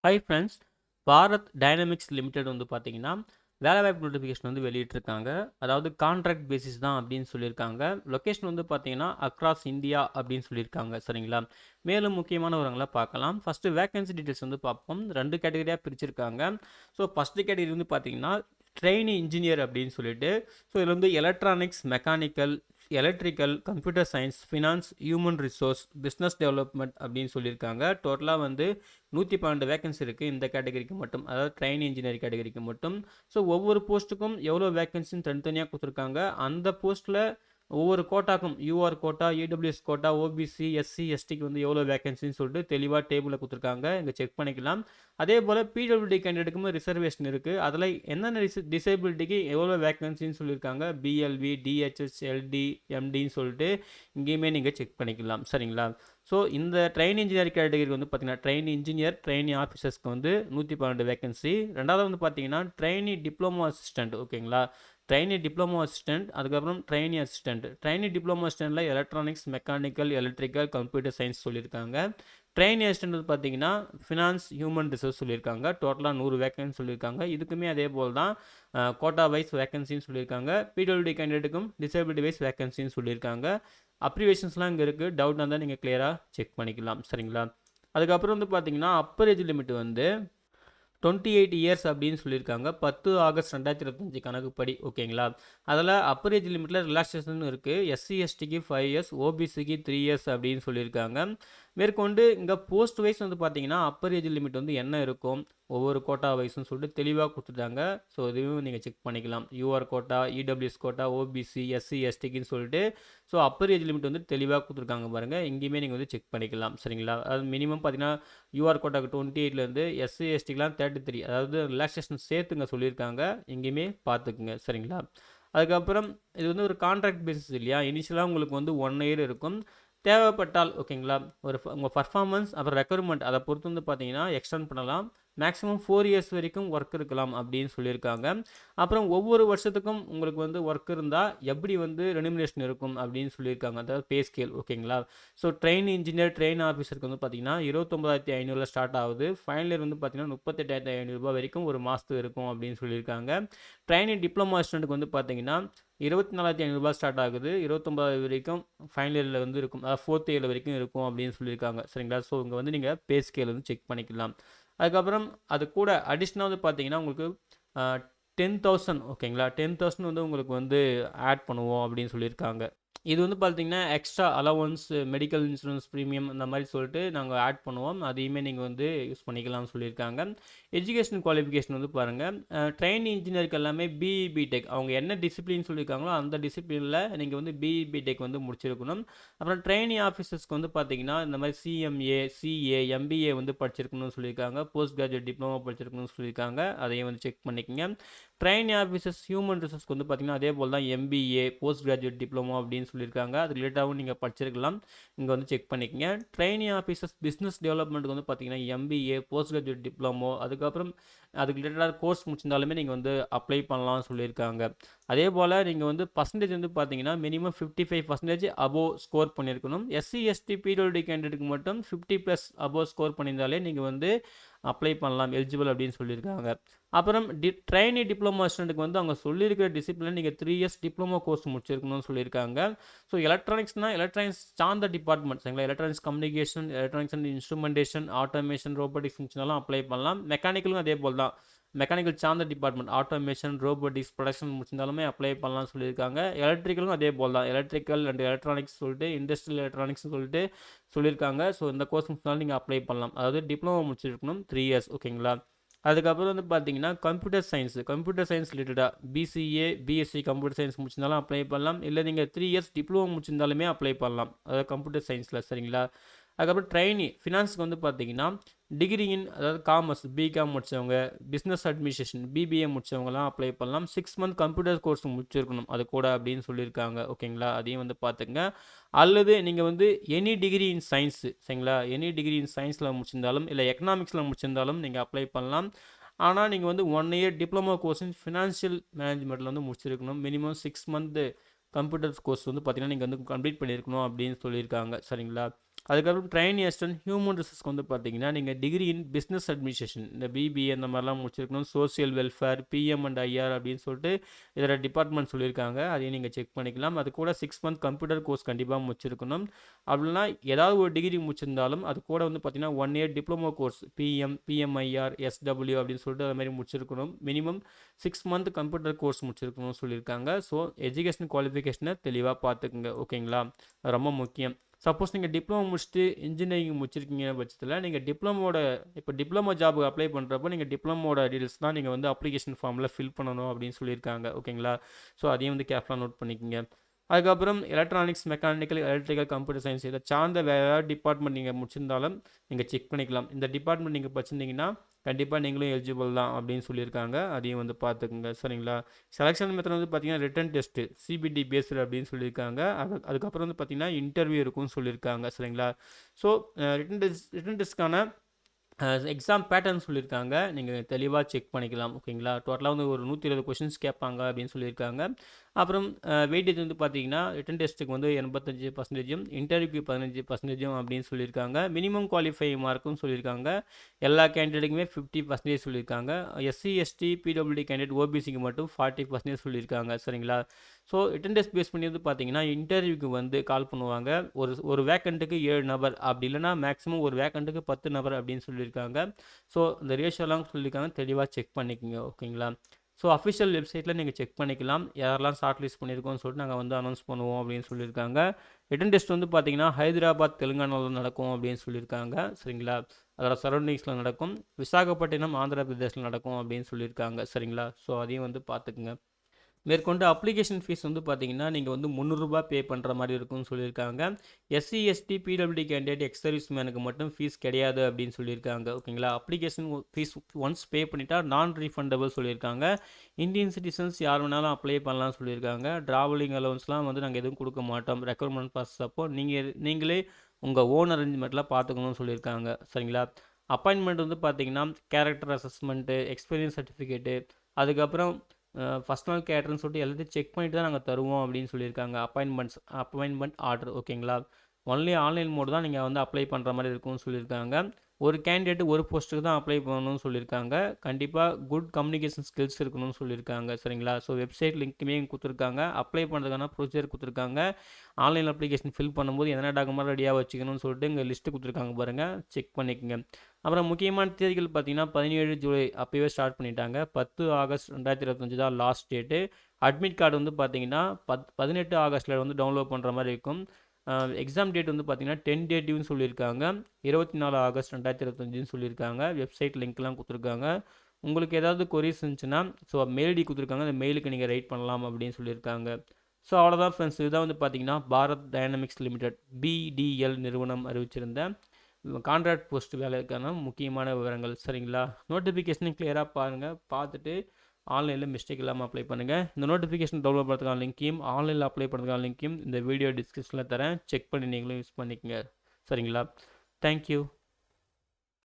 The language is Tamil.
Hi friends. Bharat dynamics limited வந்து பார்த்தீங்கன்னா, வேலைவாய்ப்பு நோட்டிஃபிகேஷன் வந்து வெளியிட்டிருக்காங்க. அதாவது கான்ட்ராக்ட் பேசிஸ் தான் அப்படின்னு சொல்லியிருக்காங்க. லொகேஷன் வந்து பார்த்தீங்கன்னா, அக்ராஸ் இந்தியா அப்படின்னு சொல்லியிருக்காங்க. சரிங்களா? மேலும் முக்கியமான விவரங்கள பார்க்கலாம். ஃபர்ஸ்ட்டு வேக்கன்சி டீட்டெயில்ஸ் வந்து பார்ப்போம். 2 கேட்டகரியா பிரிச்சிருக்காங்க. ஸோ ஃபர்ஸ்ட்டு கேட்டகரி வந்து பார்த்தீங்கன்னா, ட்ரெய்னி இன்ஜினியர் அப்படின்னு சொல்லிட்டு, ஸோ இதில வந்து electronics, mechanical, electrical, computer science, finance, human resource, business development அப்படின்னு சொல்லியிருக்காங்க. டோட்டலாக வந்து 112 வேகன்சி இருக்குது இந்த கேட்டகரிக்கு மட்டும், அதாவது ட்ரெயின் இன்ஜினியர் கேட்டகரிக்கு மட்டும். ஸோ ஒவ்வொரு போஸ்ட்டுக்கும் எவ்வளோ வேகன்சின்னு தனித்தனியாக கொடுத்துருக்காங்க. அந்த போஸ்ட்டில் ஒவ்வொரு கோட்டாக்கும் UR quota, EWS quota, OBC, SC, எஸ்டிக்கு வந்து எவ்வளோ வேகன்சின்னு சொல்லிட்டு தெளிவாக டேபிளில் கொடுத்துருக்காங்க. இங்கே செக் பண்ணிக்கலாம். அதே போல் பிடபிள்யூடி கேண்டிடேட்டுக்கும் ரிசர்வேஷன் இருக்குது. அதில் என்னென்ன டிசேபிலிட்டிக்கு எவ்வளோ வேகன்சின்னு சொல்லியிருக்காங்க. பிஎல்வி, டிஹெச்எஸ், எல்டி, எம்டின்னு சொல்லிட்டு இங்கேயுமே நீங்கள் செக் பண்ணிக்கலாம். சரிங்களா? ஸோ இந்த ட்ரெயின் இன்ஜினியர் கேட்டகரிக்கு வந்து பார்த்தீங்கன்னா, ட்ரெயின் இன்ஜினியர், ட்ரெயினி ஆஃபீஸர்ஸ்க்கு வந்து 112 வேகன்சி. ரெண்டாவது வந்து பார்த்தீங்கன்னா, ட்ரெயினி டிப்ளமோ அசிஸ்டண்ட். ஓகேங்களா? ட்ரெயினி டிப்ளமோ அசிஸ்டண்ட், அதுக்கப்புறம் ட்ரெயினி அசிஸ்டண்ட். ட்ரெயினி டிப்ளமோ அசிஸ்டண்ட்டில் electronics, mechanical, electrical, computer science சொல்லியிருக்காங்க. ட்ரெயினி அசிஸ்டண்ட் வந்து பார்த்தீங்கன்னா, ஃபினான்ஸ், ஹியூமன் ரிசோர்ஸ் சொல்லியிருக்காங்க. டோட்டலாக 100 வேகன்சி சொல்லியிருக்காங்க. இதுக்குமே அதே போல் தான் கோட்டா வைஸ் வேகன்சின்னு சொல்லியிருக்காங்க. பிடபிள்யூடி கேண்டிடேட்டுக்கும் டிசேபிலிட்டி வைஸ் வேகன்சின்னு சொல்லியிருக்காங்க. அப்ரிவேஷன்ஸ்லாம் இங்கே இருக்குது. டவுட் இருந்தால் நீங்கள் கிளியராக செக் பண்ணிக்கலாம். சரிங்களா? அதுக்கப்புறம் வந்து பார்த்தீங்கன்னா, அப்பர் ஏஜ் லிமிட் வந்து 28 இயர்ஸ் அப்படின்னு சொல்லியிருக்காங்க. 10 ஆகஸ்ட் 2025 கணக்குப்படி. ஓகேங்களா? அதில் அப்பர் ஏஜ் லிமிட்டில் ரிலாக்ஸேஷன் இருக்குது. எஸ்சி எஸ்டிக்கு 5 இயர்ஸ், ஓபிசிக்கு 3 இயர்ஸ் அப்படின்னு சொல்லியிருக்காங்க. மேற்கொண்டு இங்கே போஸ்ட் வைஸ் வந்து பார்த்தீங்கன்னா, அப்பர் ஏஜ் லிமிட் வந்து என்ன இருக்கும், ஒவ்வொரு கோட்டா வைஸ்னு சொல்லிட்டு தெளிவாக கொடுத்துட்டாங்க. ஸோ இதையும் நீங்கள் செக் பண்ணிக்கலாம். UR quota, EWS quota, OBC, SC, எஸ்டிக்குன்னு சொல்லிட்டு ஸோ அப்பர் ஏஜ் லிமிட் வந்து தெளிவாக கொடுத்துருக்காங்க பாருங்கள். இங்கேயுமே நீங்கள் வந்து செக் பண்ணிக்கலாம். சரிங்களா? அது மினிமம் பார்த்தீங்கன்னா, யூஆர் கோட்டாக்கு 28லேருந்து எஸ்சி எஸ்டிக்கெலாம் 33, அதாவது ரிலாக்ஸேஷன் சேர்த்துங்க சொல்லியிருக்காங்க. எங்கேயுமே பார்த்துக்குங்க. சரிங்களா? அதுக்கப்புறம் இது வந்து ஒரு கான்ட்ராக்ட் பேசிஸ் இல்லையா? இனிஷியலாக உங்களுக்கு வந்து 1 இயர் இருக்கும். தேவைப்பட்டால் ஓகேங்களா, உங்கள் பர்ஃபார்மன்ஸ் அப்புறம் ரெக்யர்மெண்ட் அதை பொறுத்து வந்து பார்த்தீங்கன்னா எக்ஸ்டெண்ட் பண்ணலாம். மேக்ஸிமம் 4 இயர்ஸ் வரைக்கும் ஒர்க் இருக்கலாம் அப்படின்னு சொல்லியிருக்காங்க. அப்புறம் ஒவ்வொரு வருஷத்துக்கும் உங்களுக்கு வந்து ஒர்க் இருந்தால் எப்படி வந்து ரெனிமினேஷன் இருக்கும் அப்படின்னு சொல்லியிருக்காங்க. அதாவது பே ஸ்கேல். ஓகேங்களா? ஸோ ட்ரெயின் இன்ஜினியர், ட்ரெயின் ஆஃபீஸருக்கு வந்து பார்த்தீங்கன்னா 29,500 ஸ்டார்ட் ஆகுது. ஃபைனல் இயர் வந்து பார்த்தீங்கன்னா 38,500 வரைக்கும் ஒரு மாதத்துக்கு இருக்கும் அப்படின்னு சொல்லியிருக்காங்க. ட்ரெயினிங் டிப்ளமோ அசிஸ்டண்ட்டுக்கு வந்து பார்த்தீங்கன்னா 24,500 ஸ்டார்ட் ஆகுது. 29 வரைக்கும் ஃபைனல் இயரில் வந்து இருக்கும். அதாவது 4th இயர் வரைக்கும் இருக்கும் அப்படின்னு சொல்லியிருக்காங்க. சரிங்களா? ஸோ இங்கே வந்து நீங்கள் பே ஸ்கேல் வந்து செக் பண்ணிக்கலாம். அதுக்கப்புறம் அது கூட அடிஷ்னலாக வந்து பார்த்தீங்கன்னா உங்களுக்கு 10,000. ஓகேங்களா? 10,000 வந்து உங்களுக்கு வந்து ஆட் பண்ணுவோம் அப்படின்னு சொல்லியிருக்காங்க. இது வந்து பார்த்தீங்கன்னா extra allowance, medical insurance premium இந்த மாதிரி சொல்லிட்டு நாங்கள் ஆட் பண்ணுவோம். அதையுமே நீங்கள் வந்து யூஸ் பண்ணிக்கலாம்னு சொல்லியிருக்காங்க. எஜுகேஷன் குவாலிஃபிகேஷன் வந்து பாருங்கள். ட்ரெயின் இன்ஜினியருக்கு எல்லாமே பிஇ பிடெக் அவங்க என்ன டிசிப்ளின் சொல்லியிருக்காங்களோ அந்த டிசிப்ளினில் நீங்கள் வந்து பிஇ பிடெக் வந்து முடிச்சிருக்கணும். அப்புறம் ட்ரெயினி ஆஃபீஸர்ஸ்க்கு வந்து பார்த்தீங்கன்னா இந்த மாதிரி சிஎம்ஏ, சிஏ, எம்பிஏ வந்து படிச்சிருக்கணும்னு சொல்லியிருக்காங்க. போஸ்ட் கிராஜுவேட் டிப்ளமோ படிச்சிருக்கணும்னு சொல்லியிருக்காங்க. அதையும் வந்து செக் பண்ணிக்கோங்க. ட்ரெயின் ஆஃபீஸர்ஸ் ஹியூமன் ரிசோர்ஸ்க்கு வந்து பார்த்தீங்கன்னா அதே போல் தான் எம்பிஏ, போஸ்ட் கிராஜுவேட் டிப்ளமோ அப்படின்னு சொல்லியிருக்காங்க. அது ரிலேட்டாகவும் நீங்கள் படிச்சிருக்கலாம். இங்கே வந்து செக் பண்ணிக்கோங்க. ட்ரெயினி ஆஃபீஸர்ஸ் பிஸ்னஸ் டெவலப்மெண்ட்டுக்கு வந்து பார்த்தீங்கன்னா எம்பிஏ, போஸ்ட் கிராஜுவேட் டிப்ளமோ, அதுக்கப்புறம் அதுக்கு ரிலேட்டடாக கோர்ஸ் முடிச்சிருந்தாலுமே நீங்கள் வந்து அப்ளை பண்ணலாம்னு சொல்லியிருக்காங்க. அதே போல் நீங்கள் வந்து பர்சன்டேஜ் வந்து பார்த்தீங்கன்னா மினிமம் 55% அபோவ் ஸ்கோர் பண்ணியிருக்கணும். எஸ்சி எஸ்டி பிடபிள்யூடி கேண்டிடேட்டுக்கு மட்டும் 50+ அபோவ் ஸ்கோர் பண்ணியிருந்தாலே நீங்கள் வந்து அப்ளை பண்ணலாம், எலிஜிபிள் அப்படின்னு சொல்லியிருக்காங்க. அப்புறம் ட்ரெயினி டிப்ளமோ அசிஸ்டண்ட்டுக்கு வந்து அவங்க சொல்லியிருக்கிற டிசிப்ளின் நீங்கள் 3 இயர்ஸ் டிப்ளமோ கோர்ஸ் முடிச்சிருக்கணும்னு சொல்லியிருக்காங்க. ஸோ எலக்ட்ரானிக்ஸ்னால் எலக்ட்ரானிக்ஸ் சார்ந்த டிபார்ட்மெண்ட். சரிங்களா? Electronics communication, electronics and instrumentation, automation, robotics ஃபங்க்ஷனெல்லாம் அப்ளை பண்ணலாம். மெக்கானிக்கலும் அதே போல் தான். மெக்கானிக்கல் சார்ந்த டிபார்ட்மெண்ட் ஆட்டோமேஷன், ரோபோட்டிக்ஸ், ப்ரொடக்ஷன் முடிச்சிருந்தாலுமே அப்ளை பண்ணலாம்னு சொல்லியிருக்காங்க. எலக்ட்ரிக்கலும் அதே போல் தான். எலக்ட்ரிக்கல் அண்ட் எலக்ட்ரானிக்ஸ் சொல்லிட்டு இண்டஸ்ட்ரியல் எலக்ட்ரானிக்ஸ் சொல்லிட்டு சொல்லியிருக்காங்க. ஸோ இந்த கோர்ஸ் முடிச்சாலும் நீங்கள் அப்ளை பண்ணலாம். அதாவது டிப்ளமோ முடிச்சிருக்கணும் 3 இயர்ஸ். ஓகேங்களா? அதுக்கப்புறம் வந்து பார்த்தீங்கன்னா கம்ப்யூட்டர் சயின்ஸ் ரிலேட்டடாக பிசிஏ, பிஎஸ்சி கம்ப்யூட்டர் சயின்ஸ் முடிச்சிருந்தாலும் அப்ளை பண்ணலாம். இல்லை நீங்கள் 3 இயர்ஸ் டிப்ளமோ முடிச்சிருந்தாலுமே அப்ளை பண்ணலாம், அதாவது கம்ப்யூட்டர் சயின்ஸில். சரிங்களா? அதுக்கப்புறம் ட்ரெயினி ஃபினான்ஸுக்கு வந்து பார்த்தீங்கன்னா டிகிரி இன் அதாவது காமர்ஸ், பிகாம் முடித்தவங்க, பிஸ்னஸ் அட்மினிஸ்ட்ரேஷன் பிபிஏ முடித்தவங்கலாம் அப்ளை பண்ணலாம். 6 மந்த் கம்ப்யூட்டர் கோர்ஸ் முடிச்சிருக்கணும் அது கூட அப்படின்னு சொல்லியிருக்காங்க. ஓகேங்களா? அதையும் வந்து பார்த்துங்க. அல்லது நீங்கள் வந்து எனி டிகிரி இன் சயின்ஸு, சரிங்களா, எனி டிகிரி இன் சயின்ஸில் முடிச்சிருந்தாலும் இல்லை எக்கனாமிக்ஸில் முடிச்சிருந்தாலும் நீங்கள் அப்ளை பண்ணலாம். ஆனால் நீங்கள் வந்து 1 year diploma course in financial மேனேஜ்மெண்ட்டில் வந்து முடிச்சிருக்கணும். மினிமம் 6 மந்த் கம்ப்யூட்டர் கோர்ஸ் வந்து பார்த்தீங்கன்னா நீங்கள் வந்து கம்ப்ளீட் பண்ணியிருக்கணும் அப்படின்னு சொல்லியிருக்காங்க. சரிங்களா? அதுக்கப்புறம் ட்ரெயினி அசிஸ்டன்ட் ஹியூமன் ரிசோர்ஸ்க்கு வந்து பார்த்தீங்கன்னா, நீங்கள் டிகிரி இன் பிஸ்னஸ் அட்மினிஸ்ட்ரேஷன் இந்த பிபிஏ அந்த மாதிரிலாம் முடிச்சிருக்கணும். Social welfare, PM and IR அப்படின்னு சொல்லிட்டு இதில் டிபார்ட்மெண்ட் சொல்லியிருக்காங்க. அதையும் நீங்கள் செக் பண்ணிக்கலாம். அது கூட 6 மந்த் கம்ப்யூட்டர் கோர்ஸ் கண்டிப்பாக முடிச்சிருக்கணும். அப்படின்னா ஏதாவது ஒரு டிகிரி முடிச்சிருந்தாலும் அது கூட வந்து பார்த்தீங்கன்னா 1 இயர் டிப்ளமோ கோர்ஸ் பிஎம்ஐஆர், எஸ்டபிள்யூ அப்படின்னு சொல்லிட்டு அது மாதிரி முடிச்சிருக்கணும். மினிமம் 6 மந்த் கம்ப்யூட்டர் கோர்ஸ் முடிச்சிருக்கணும்னு சொல்லியிருக்காங்க. ஸோ எஜுகேஷன் குவாலிஃபிகேஷனை தெளிவாக பார்த்துக்குங்க. ஓகேங்களா? ரொம்ப முக்கியம். சப்போஸ் நீங்கள் டிப்ளமோ முடிச்சுட்டு இன்ஜினியரிங் முடிச்சிருக்கீங்க பட்சத்தில் நீங்கள் டிப்ளமோ ஜாபுக்கு அப்ளை பண்ணுறப்போ நீங்கள் டிப்ளமோட டீட்டெயில்ஸ் தான் நீங்கள் வந்து அப்ளிகேஷன் ஃபார்மில் ஃபில் பண்ணணும் அப்படின்னு சொல்லியிருக்காங்க. ஓகேங்களா? ஸோ அதையும் வந்து கேர்ஃபுல்லாக நோட் பண்ணிக்கோங்க. அதுக்கப்புறம் electronics, mechanical, electrical, computer science இதை சார்ந்த வேறு ஏதாவது டிபார்ட்மெண்ட் நீங்கள் முடிச்சிருந்தாலும் நீங்கள் செக் பண்ணிக்கலாம். இந்த டிபார்ட்மெண்ட் நீங்கள் படிச்சிருந்தீங்கன்னா கண்டிப்பாக நீங்களும் எலிஜிபிள் தான் அப்படின்னு சொல்லியிருக்காங்க. அதையும் வந்து பார்த்துக்குங்க. சரிங்களா? செலெக்ஷன் மெத்தட் வந்து பார்த்தீங்கன்னா ரிட்டன் டெஸ்ட்டு சிபிடி பேஸ்டு அப்படின்னு சொல்லியிருக்காங்க. அதுக்கப்புறம் வந்து பார்த்தீங்கன்னா இன்டர்வியூ இருக்கும்னு சொல்லியிருக்காங்க. சரிங்களா? ஸோ ரிட்டன் டெஸ்ட்க்கான எக்ஸாம் பேட்டர்ன் சொல்லியிருக்காங்க. நீங்கள் தெளிவாக செக் பண்ணிக்கலாம். ஓகேங்களா? டோட்டலாக வந்து ஒரு 120 கொஷின்ஸ் கேட்பாங்க அப்படின்னு சொல்லியிருக்காங்க. அப்புறம் வெயிட்டேஜ் வந்து பார்த்தீங்கன்னா ரிட்டன் டெஸ்ட்டுக்கு வந்து 85%, இன்டர்வியூக்கு 15% அப்படின்னு சொல்லியிருக்காங்க. மினிமம் குவாலிஃபை மார்க்கும் சொல்லியிருக்காங்க. எல்லா கேண்டிடேட்டுக்குமே 50% சொல்லியிருக்காங்க. எஸ்சி, எஸ்டி, பிடபிள்யூடி கேண்டிடேட், ஓபிசிக்கு மட்டும் 40% சொல்லியிருக்காங்க. சரிங்களா? ஸோ ரிட்டன் டெஸ்ட் பேஸ் பண்ணி வந்து பார்த்தீங்கன்னா இன்டர்வியூக்கு வந்து கால் பண்ணுவாங்க. ஒரு வேக்கண்ட்டுக்கு 7 நபர், அப்படி இல்லைனா மேக்ஸிமம் ஒரு வேக்கண்ட்டுக்கு 10 நபர் அப்படின்னு சொல்லியிருக்காங்க. ஸோ இந்த ரேஷியோலாம் சொல்லியிருக்காங்க. தெளிவாக செக் பண்ணிக்கோங்க. ஓகேங்களா? ஸோ அஃபிஷியல் வெப்சைட்டில் நீங்கள் செக் பண்ணிக்கலாம். யாரெல்லாம் ஷார்ட் லிஸ்ட் பண்ணியிருக்கோம்னு சொல்லிட்டு நாங்கள் வந்து அனௌன்ஸ் பண்ணுவோம் அப்படின்னு சொல்லியிருக்காங்க. ரிட்டன் டெஸ்ட் வந்து பார்த்தீங்கன்னா ஹைதராபாத், தெலுங்கானாவில் நடக்கும் அப்படின்னு சொல்லியிருக்காங்க. சரிங்களா? அதோட சரௌண்டிங்ஸில் நடக்கும். விசாகப்பட்டினம், ஆந்திர பிரதேசில் நடக்கும் அப்படின்னு சொல்லியிருக்காங்க. சரிங்களா? ஸோ அதையும் வந்து பார்த்துக்குங்க. மேற்கொண்டு அப்ளிகேஷன் ஃபீஸ் வந்து பார்த்தீங்கன்னா நீங்கள் வந்து ₹300 பே பண்ணுற மாதிரி இருக்கும்னு சொல்லியிருக்காங்க. SC, ST, PWD candidate, ex service மேனுக்கு மட்டும் ஃபீஸ் கிடையாது அப்படின்னு சொல்லியிருக்காங்க. ஓகேங்களா? அப்ளிகேஷன் ஃபீஸ் ஒன்ஸ் பே பண்ணிட்டா நான் ரீஃபண்டபிள் சொல்லியிருக்காங்க. இந்தியன் சிட்டிசன்ஸ் யார் வேணாலும் அப்ளை பண்ணலாம்னு சொல்லியிருக்காங்க. ட்ராவலிங் அலவன்ஸ்லாம் வந்து நாங்கள் எதுவும் கொடுக்க மாட்டோம். ரெக்ரூட்மெண்ட் ப்ராசஸ் அப்போ நீங்களே உங்கள் ஓன் அரேஞ்ச்மெண்ட்டில் பார்த்துக்கணும்னு சொல்லியிருக்காங்க. சரிங்களா? அப்பாயின்மெண்ட் வந்து பார்த்தீங்கன்னா கேரக்டர் அசஸ்மெண்ட்டு, எக்ஸ்பீரியன்ஸ் சர்டிஃபிகேட்டு, அதுக்கப்புறம் ஃபஸ்ட் நாள் கேட்டர்னு சொல்லிட்டு எல்லாத்தையும் செக் பண்ணிட்டு தான் நாங்கள் தருவோம் அப்படின்னு சொல்லியிருக்காங்க. Appointment order. ஓகேங்களா? ஒன்லி ஆன்லைன் மோடு தான் நீங்கள் வந்து அப்ளை பண்ணுற மாதிரி இருக்கும்னு சொல்லியிருக்காங்க. ஒரு கேண்டிடேட் ஒரு போஸ்ட்டுக்கு தான் அப்ளை பண்ணணும்னு சொல்லியிருக்காங்க. கண்டிப்பாக குட் கம்யூனிகேஷன் ஸ்கில்ஸ் இருக்கணும்னு சொல்லியிருக்காங்க. சரிங்களா? ஸோ வெப்சைட் லிங்க்குமே கொடுத்துருக்காங்க. அப்ளை பண்ணுறதுக்கான ப்ரொசீஜர் கொடுத்துருக்காங்க. ஆன்லைன் அப்ளிகேஷன் ஃபில் பண்ணும்போது என்னென்ன டாக்குமெண்ட் ரெடியாக வச்சுக்கணும்னு சொல்லிட்டு இங்கே லிஸ்ட்டு கொடுத்துருக்காங்க பாருங்கள். செக் பண்ணிக்கோங்க. அப்புறம் முக்கியமான தேதிகள் பார்த்தீங்கன்னா 17 ஜூலை அப்போவே ஸ்டார்ட் பண்ணிட்டாங்க. 10 ஆகஸ்ட் 2025 தான் லாஸ்ட் டேட்டு. அட்மிட் கார்டு வந்து பார்த்தீங்கன்னா 18 ஆகஸ்ட்டில் வந்து டவுன்லோட் பண்ணுற மாதிரி இருக்கும். எக்ஸாம் டேட் வந்து பார்த்தீங்கன்னா டென்டேட்டிவ்னு சொல்லியிருக்காங்க. 24 ஆகஸ்ட் 2025ன்னு சொல்லியிருக்காங்க. வெப்சைட் லிங்க்லாம் கொடுத்துருக்காங்க. உங்களுக்கு ஏதாவது கொரிஸ் இருந்துச்சுன்னா ஸோ மெயில் ஐடி கொடுத்துருக்காங்க. அந்த மெயிலுக்கு நீங்கள் ரைட் பண்ணலாம் அப்படின்னு சொல்லியிருக்காங்க. ஸோ அவ்வளோதான் ஃப்ரெண்ட்ஸ். இதுதான் வந்து பார்த்தீங்கன்னா பாரத் டைனமிக்ஸ் லிமிடெட் பிடிஎல் நிறுவனம் அறிவிச்சிருந்த கான்ட்ராக்ட் போஸ்ட் வேலைக்கான முக்கியமான விவரங்கள். சரிங்களா? நோட்டிஃபிகேஷனையும் கிளியராக பாருங்கள். பார்த்துட்டு ஆன்லைனில் மிஸ்டேக் இல்லாமல் அப்ளை பண்ணுங்கள். இந்த நோட்டிஃபிகேஷன் டவுன்லோட் பண்ணுறதுக்கான லிங்க்கையும் ஆன்லைனில் அப்ளை பண்ணுறதுக்கான லிங்க்கையும் இந்த வீடியோ டிஸ்கிரிப்ஷனில் தரேன். செக் பண்ணி நீங்களும் யூஸ் பண்ணிக்கங்க. சரிங்களா? தேங்க்யூ.